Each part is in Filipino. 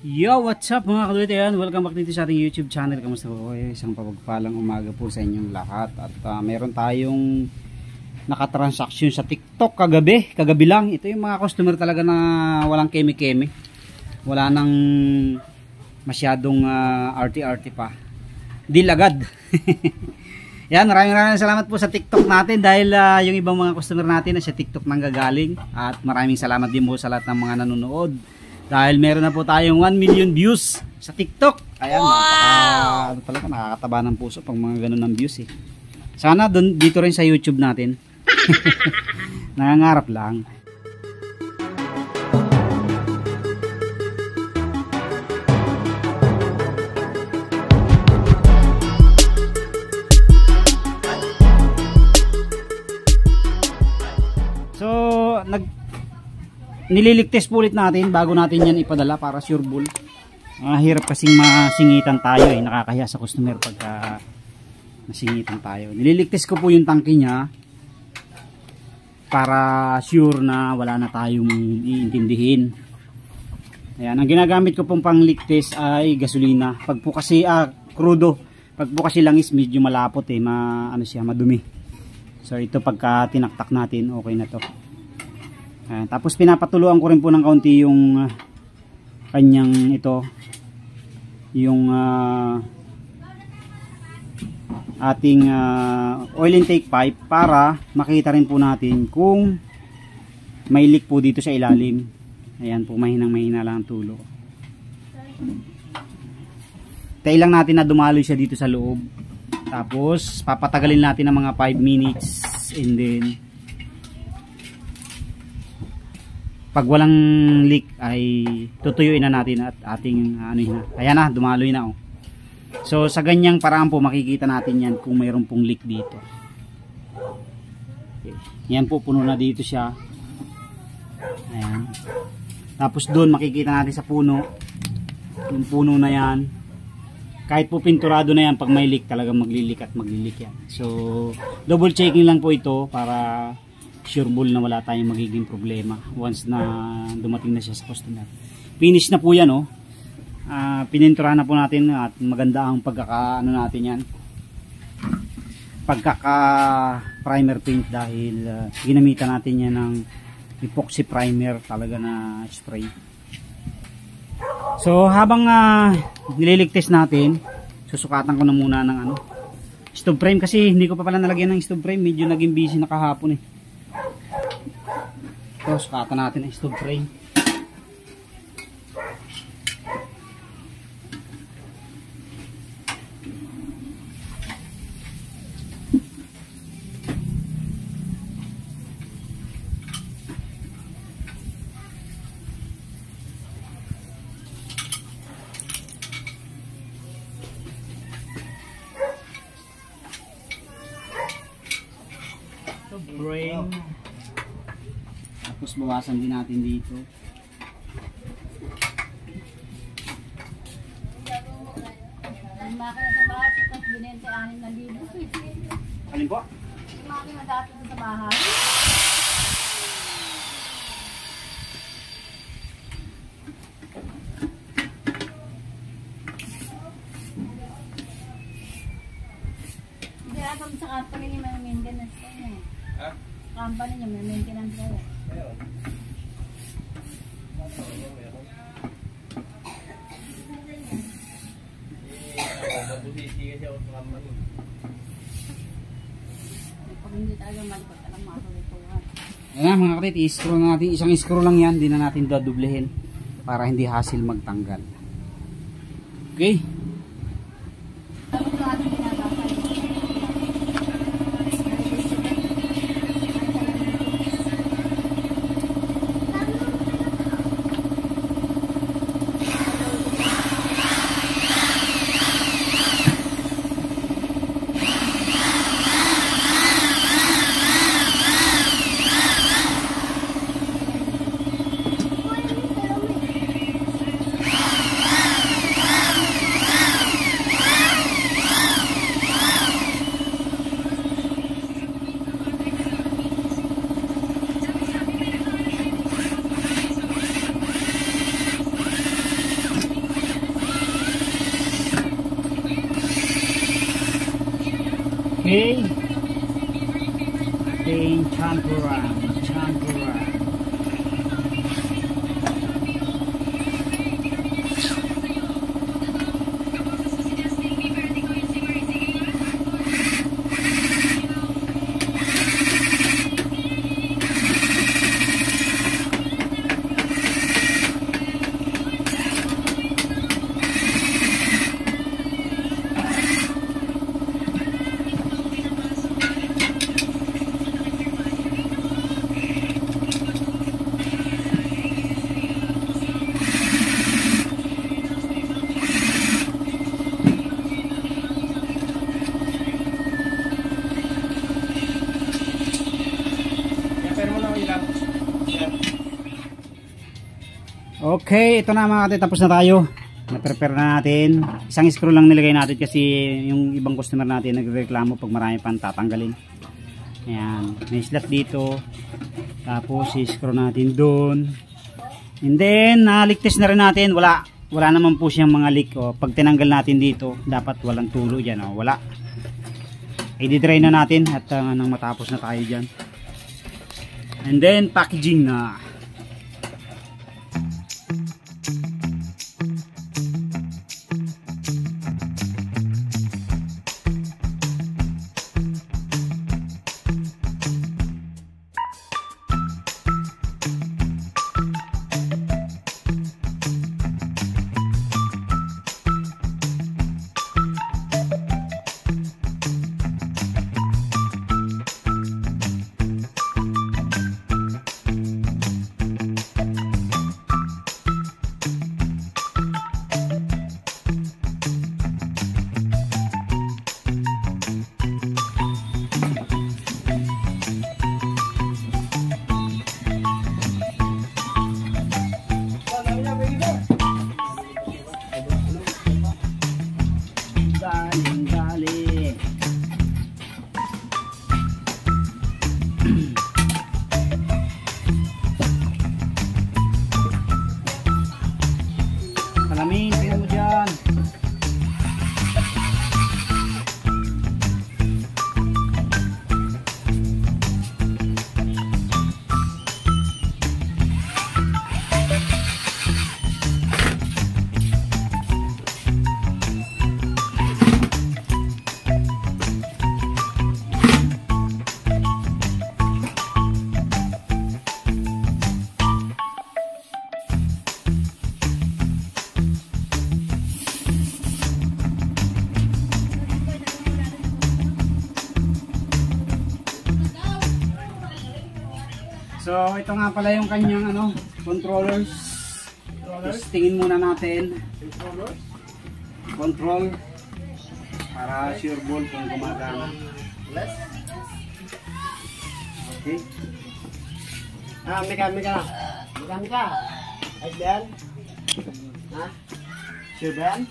Yo, what's up mga kadulit? Ayan, welcome back dito sa ating YouTube channel. Kamusta po kayo? Isang pagpalang umaga po sa inyong lahat. At meron tayong nakatransaksyon sa TikTok kagabi lang. Ito yung mga customer talaga na walang keme-keme. Wala nang masyadong arty-arty pa. Deal agad. Yan, maraming salamat po sa TikTok natin dahil yung ibang mga customer natin na sa TikTok nanggagaling. At maraming salamat din po sa lahat ng mga nanonood. Dahil meron na po tayong 1 million views sa TikTok. Ayan, wow! Talaga nakakataba ng puso pag mga ganun ng views eh. Sana dito rin sa YouTube natin. Nangangarap lang. So, nililigtest po ulit natin bago natin yan ipadala para sure bull. Hirap kasing masingitan tayo eh. Nakakahiya sa customer pagka masingitan tayo. Nililigtest ko po yung tangke niya para sure na wala na tayong iintindihin. Ayan, ang ginagamit ko pong pangligtest ay gasolina. Pag po kasi crudo, pag po kasi langis medyo malapot eh, ano siya, madumi. So ito pagka tinaktak natin, okay na to. Tapos pinapatuluan ko rin po ng kaunti yung kanyang ito, yung ating oil intake pipe para makita rin po natin kung may leak po dito sa ilalim. Ayan po, mahina lang ang tulo. Tayo lang natin na dumaloy siya dito sa loob. Tapos papatagalin natin ng mga 5 minutes and then pag walang leak ay tutuyuin na natin at ating ayan na, dumaloy na oh. So sa ganyang paraan po makikita natin yan kung mayroon pong leak dito. Okay. Yan po, puno na dito siya. Ayan. Tapos doon makikita natin sa puno, yung puno na yan, kahit po pinturado na yan, pag may leak talagang maglilik at maglilik yan. So double checking lang po ito para sure bull na wala tayong magiging problema once na dumating na siya sa customer. Finish na po yan oh. Pininturahan na po natin at maganda ang pagkaka natin yan, pagkaka primer paint dahil ginamitan natin yan ng epoxy primer talaga na spray. So habang nililigtest natin, susukatan ko na muna ng stove frame kasi hindi ko pa pala nalagyan ng stove frame, medyo naging busy na kahapon eh. So, sukatan natin ang stove frame. Stove frame. Tapos bawasan din natin dito. Ang makina sa bahay, tapos binente 6,000. Alin po? Yung makina dati sa bahay. Hindi alam sa company niya may maintenance ko niya. Ha? Company niya may maintenance ko. Ayan mga kapit, i-screw natin, isang screw lang yan, hindi na natin dadublehin para hindi hassle magtanggal. Okay. Okay. Ating champura. Champura. Okay, ito na mga kapatid, tapos na tayo. Na-prepare na natin. Isang screw lang nilagay natin kasi yung ibang customer natin nagreklamo pag marami pang tatanggalin. Ayan, may slot dito. Tapos i-screw natin doon. And then, naligtas na rin natin. Wala naman po siyang mga leak. O, pag tinanggal natin dito, dapat walang tulo dyan. O, wala. I-dry na natin at nang matapos na tayo dyan. And then, packaging na. Salamin, tingnan mo dyan. So ito nga pala yung kanyang controllers. Tingin muna natin. Control para sure ball kung gumagana. Okay. Mika. Ayos ba yan? Ha? Sure ba yan?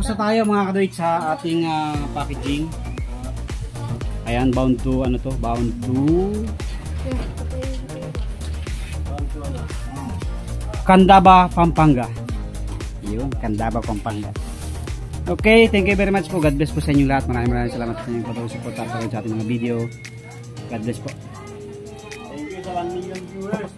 Tapos na tayo mga kaduit sa ating packaging. Ayan, bound to ano to? Bound to Candaba, Pampanga. Yun, Candaba, Pampanga. Okay, thank you very much po. God bless po sa inyong lahat. Maraming salamat sa inyong pag-support sa ating mga video. God bless po. Thank you sa 1 million viewers.